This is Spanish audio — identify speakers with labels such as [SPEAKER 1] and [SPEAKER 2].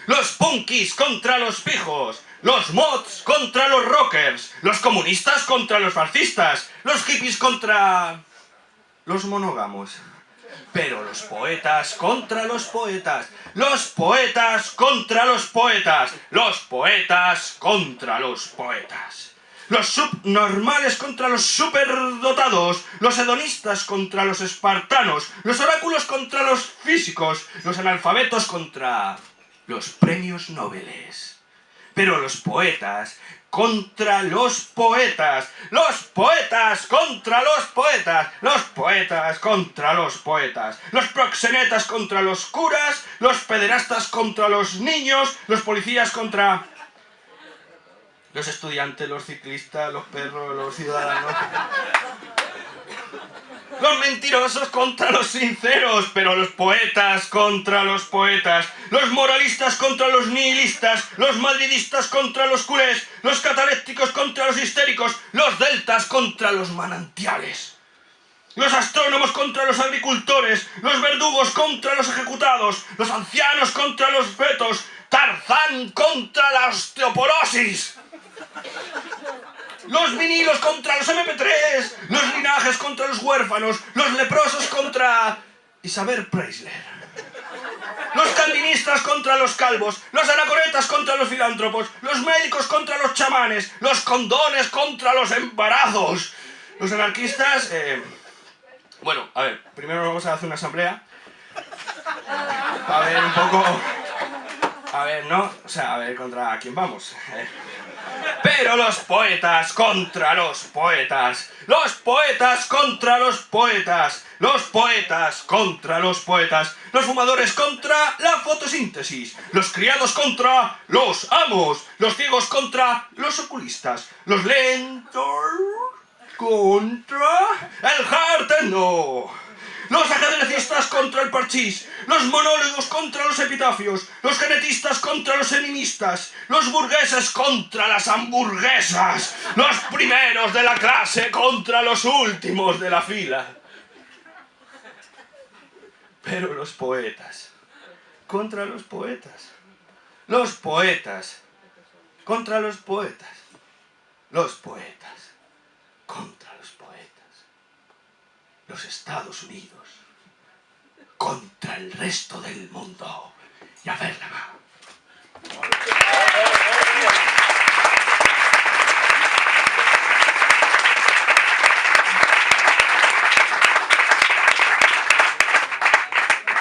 [SPEAKER 1] Los punkis contra los pijos, los mods contra los rockers, los comunistas contra los fascistas, los hippies contra los monógamos. Pero los poetas contra los poetas, los poetas contra los poetas, los poetas contra los poetas. Los subnormales contra los superdotados, los hedonistas contra los espartanos, los oráculos contra los físicos, los analfabetos contra los premios Nobeles. Pero los poetas contra los poetas, los poetas contra los poetas, los poetas contra los poetas, los proxenetas contra los curas, los pederastas contra los niños, los policías contra los estudiantes, los ciclistas, los perros, los ciudadanos. Los mentirosos contra los sinceros, pero los poetas contra los poetas, los moralistas contra los nihilistas, los madridistas contra los culés, los catalépticos contra los histéricos, los deltas contra los manantiales, los astrónomos contra los agricultores, los verdugos contra los ejecutados, los ancianos contra los fetos, Tarzán contra la osteoporosis. Los vinilos contra los MP3, los linajes contra los huérfanos, los leprosos contra Isabel Preisler, los calvinistas contra los calvos, los anacoretas contra los filántropos, los médicos contra los chamanes, los condones contra los embarazos, los anarquistas... Bueno, a ver, primero vamos a hacer una asamblea. A ver, un poco... A ver, ¿no? O sea, a ver, ¿contra quién vamos? Pero los poetas contra los poetas, los poetas contra los poetas, los poetas contra los poetas, los fumadores contra la fotosíntesis, los criados contra los amos, los ciegos contra los oculistas, los lentos contra el jarteno, los ajedrecistas contra el parchís, los monólogos contra los epitafios, los genetistas contra los animistas, los burgueses contra las hamburguesas, los primeros de la clase contra los últimos de la fila. Pero los poetas contra los poetas, los poetas contra los poetas, los poetas contra los poetas, los Estados Unidos contra el resto del mundo. Y a ver la mano.